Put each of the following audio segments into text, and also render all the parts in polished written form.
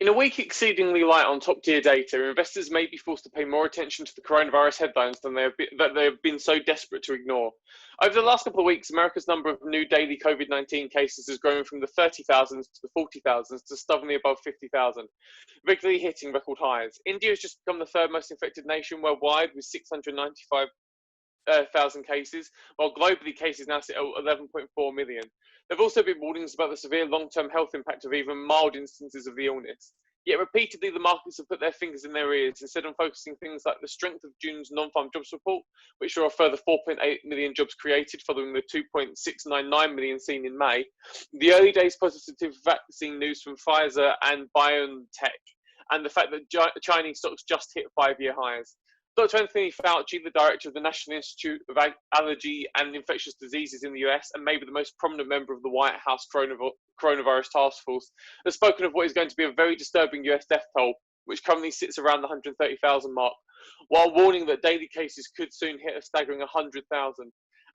In a week exceedingly light on top-tier data, investors may be forced to pay more attention to the coronavirus headlines than they have been so desperate to ignore. Over the last couple of weeks, America's number of new daily Covid-19 cases has grown from the 30,000s to the 40,000s to stubbornly above 50,000, regularly hitting record highs. India has just become the third most infected nation worldwide with 695,000 cases, while globally cases now sit at 11.4 million. There have also been warnings about the severe long-term health impact of even mild instances of the illness. Yet repeatedly, the markets have put their fingers in their ears, instead of focusing things like the strength of June's non-farm jobs report, which saw a further 4.8 million jobs created following the 2.699 million seen in May, the early days positive vaccine news from Pfizer and BioNTech, and the fact that Chinese stocks just hit 5-year highs. Dr. Anthony Fauci, the director of the National Institute of Allergy and Infectious Diseases in the US, and maybe the most prominent member of the White House coronavirus task force, has spoken of what is going to be a very disturbing US death toll, which currently sits around the 130,000 mark, while warning that daily cases could soon hit a staggering 100,000. And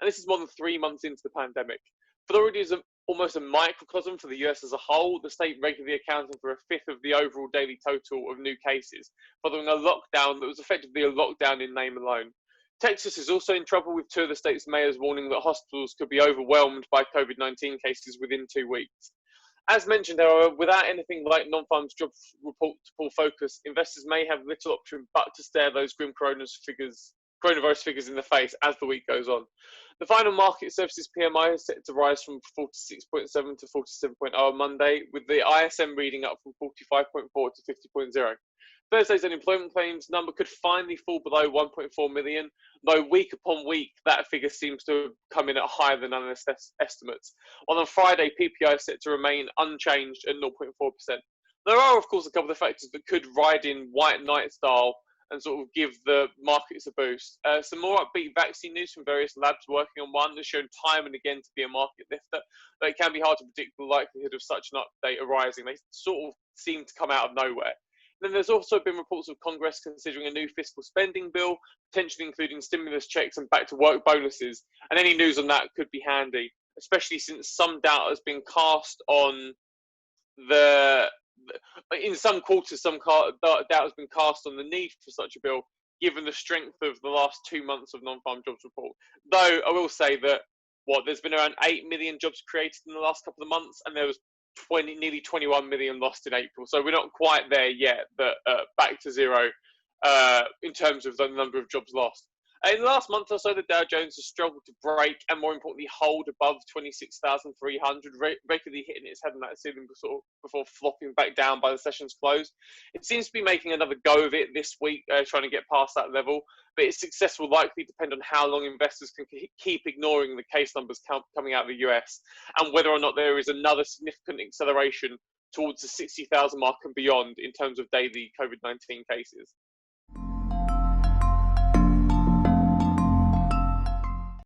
this is more than 3 months into the pandemic. Florida is almost a microcosm for the US as a whole, the state regularly accounting for a fifth of the overall daily total of new cases, following a lockdown that was effectively a lockdown in name alone. Texas is also in trouble, with 2 of the state's mayors warning that hospitals could be overwhelmed by COVID-19 cases within 2 weeks. As mentioned, however, without anything like non-farm jobs report to pull focus, investors may have little option but to stare those grim coronavirus figures in the face as the week goes on. The final market services PMI is set to rise from 46.7 to 47.0 on Monday, with the ISM reading up from 45.4 to 50.0. Thursday's unemployment claims number could finally fall below 1.4 million, though week upon week that figure seems to come in at higher than analyst estimates. While on Friday, PPI is set to remain unchanged at 0.4%. There are, of course, a couple of factors that could ride in white knight style and sort of give the markets a boost. Some more upbeat vaccine news from various labs working on one has shown time and again to be a market lifter, but it can be hard to predict the likelihood of such an update arising. They sort of seem to come out of nowhere. Then there's also been reports of Congress considering a new fiscal spending bill, potentially including stimulus checks and back-to-work bonuses, and any news on that could be handy, especially since some doubt has been cast on in some quarters, some doubt has been cast on the need for such a bill, given the strength of the last 2 months of non-farm jobs report. Though I will say that there's been around 8 million jobs created in the last couple of months, and there was nearly 21 million lost in April. So we're not quite there yet, but back to zero in terms of the number of jobs lost. In the last month or so, the Dow Jones has struggled to break and, more importantly, hold above 26,300, regularly hitting its head on that ceiling before flopping back down by the session's close. It seems to be making another go of it this week, trying to get past that level, but its success will likely depend on how long investors can keep ignoring the case numbers coming out of the US, and whether or not there is another significant acceleration towards the 60,000 mark and beyond in terms of daily COVID-19 cases.